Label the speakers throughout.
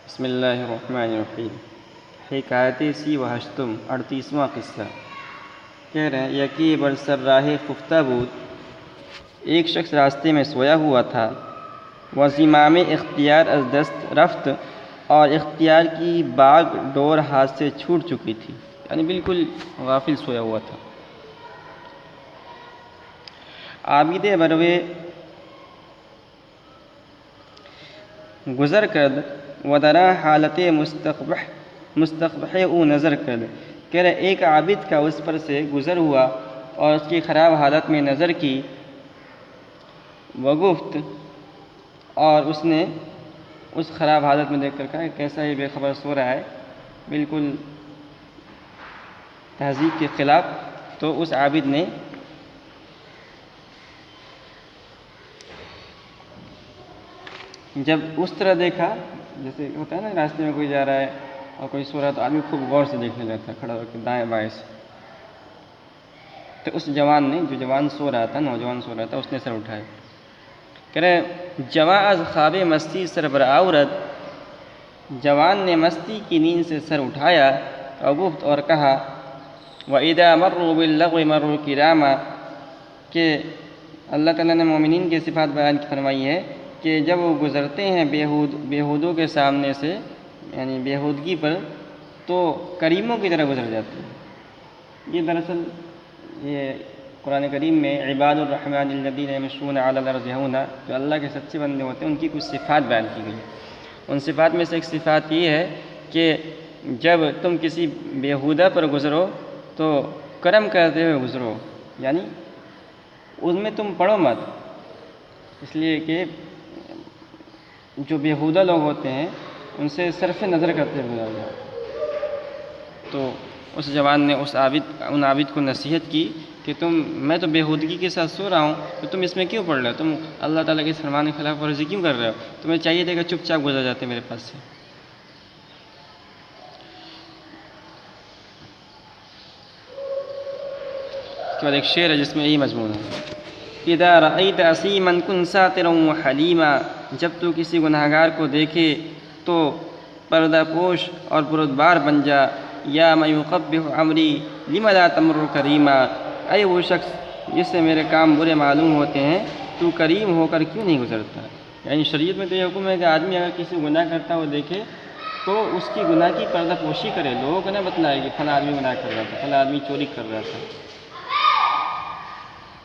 Speaker 1: بسم اللہ الرحمن الرحیم۔ حکایت سی و ہشتم 38واں قصہ۔ کہہ رہے ہیں یکی برسر راہ خفتہ بود، ایک شخص راستے میں سویا ہوا تھا، و زمام اختیار از دست رفت، اور اختیار کی باغ ڈور ہاتھ سے چھوٹ چکی تھی، یعنی بالکل غافل سویا ہوا تھا۔ عابد بروے گزر کرد و درا حالت مستقبح او نظر کرد، کہہ رہے ایک عابد کا اس پر سے گزر ہوا اور اس کی خراب حالت میں نظر کی، وگفت، اور اس نے اس خراب حالت میں دیکھ کر کہا کیسا یہ بے خبر سو رہا ہے، بالکل تہذیب کے خلاف۔ تو اس عابد نے جب اس طرح دیکھا، جیسے ہوتا ہے نا راستے میں کوئی جا رہا ہے اور کوئی سو رہا ہے تو آدمی خوب غور سے دیکھنے لگتا ہے، کھڑا ہو کے دائیں بائیں سے۔ تو اس جوان نے، جو جوان سو رہا تھا، نوجوان سو رہا تھا، اس نے سر اٹھایا، کہہ رہے جواں از خواب مستی سر برآورد، جوان نے مستی کی نیند سے سر اٹھایا، اور گفت، اور کہا، وَإِذَا مَرُّوا بِاللَّغْوِ مَرُّوا كِرَامًا، کہ اللہ تعالیٰ نے مومنین کی صفات بیان فرمائی ہے کہ جب وہ گزرتے ہیں بیہودوں کے سامنے سے، یعنی بیہودگی پر، تو کریموں کی طرح گزر جاتے ہیں۔ یہ دراصل یہ قرآن کریم میں عباد الرحمن الذین یمشون علی الارض ہونا، جو اللہ کے سچے بندے ہوتے ہیں، ان کی کچھ صفات بیان کی گئی۔ ان صفات میں سے ایک صفات یہ ہے کہ جب تم کسی بیہودہ پر گزرو تو کرم کرتے ہوئے گزرو، یعنی ان میں تم پڑو مت، اس لیے کہ جو بیہودہ لوگ ہوتے ہیں ان سے صرف نظر کرتے ہوئے گزر جاؤ۔ تو اس جوان نے ان عابد کو نصیحت کی کہ میں تو بیہودگی کے ساتھ سو رہا ہوں، تو تم اس میں کیوں پڑ رہے ہو؟ تم اللہ تعالیٰ کے فرمان کے خلاف ورزی کیوں کر رہے ہو؟ تمہیں چاہیے تھا کہ چپ چاپ گزر جاتے میرے پاس سے۔ اس کے بعد ایک شعر ہے جس میں یہی مضمون ہے، اذا رأیت عصیما کن ساترا وحلیما، جب تو کسی گناہگار کو دیکھے تو پردہ پوش اور بردبار بن جا، یا من یقبح عمری لم لا تمر کریما، اے وہ شخص جس سے میرے کام برے معلوم ہوتے ہیں، تو کریم ہو کر کیوں نہیں گزرتا؟ یعنی شریعت میں تو یہ حکم ہے کہ آدمی اگر کسی گناہ کرتا ہو دیکھے تو اس کی گناہ کی پردہ پوشی کرے، لوگوں کو نہ بتلائے کہ فلاں آدمی گناہ کر رہا تھا، فلاں آدمی چوری کر رہا تھا۔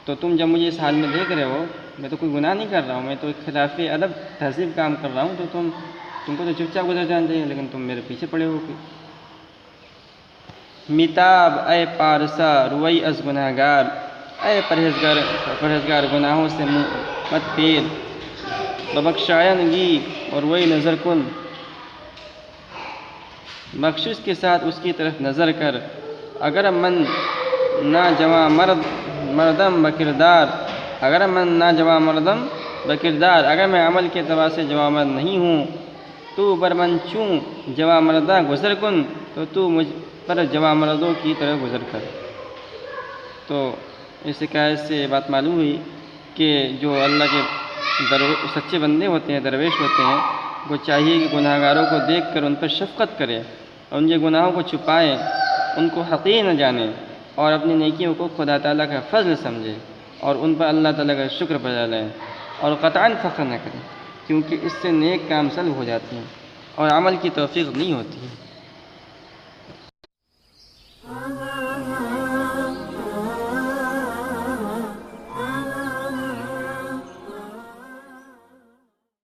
Speaker 1: تو تم جب مجھے اس حال میں دیکھ رہے ہو، میں تو کوئی گناہ نہیں کر رہا ہوں، میں تو خلاف ادب تہذیب کام کر رہا ہوں، تو تم کو تو چپ چاپ گزر جانا چاہیے، لیکن تم میرے پیچھے پڑے ہو کے۔ میتاب اے پارسا روئی از گناہگار، اے پرہیزگار گناہوں سے منہ مت پھیر، ببخشائنگی اور روئی نظر کن، بخشش کے ساتھ اس کی طرف نظر کر، اگر من نہ جواں مردم بکردار، اگر میں عمل کے اعتبار سے جواں مرد نہیں ہوں، تو بر من چوں جواں مردہ گزر کن، تو مجھ پر جواں مردوں کی طرح گزر کر۔ تو اس حکایت سے یہ بات معلوم ہوئی کہ جو اللہ کے سچے بندے ہوتے ہیں، درویش ہوتے ہیں، وہ چاہیے کہ گناہگاروں کو دیکھ کر ان پر شفقت کرے اور ان کے گناہوں کو چھپائیں، ان کو حقیر نہ جانے، اور اپنی نیکیوں کو خدا تعالیٰ کا فضل سمجھے اور ان پر اللہ تعالیٰ کا شکر بجا لائیں، اور قطعاً فخر نہ کریں، کیونکہ اس سے نیک کام سلب ہو جاتے ہیں اور عمل کی توفیق نہیں ہوتی ہے۔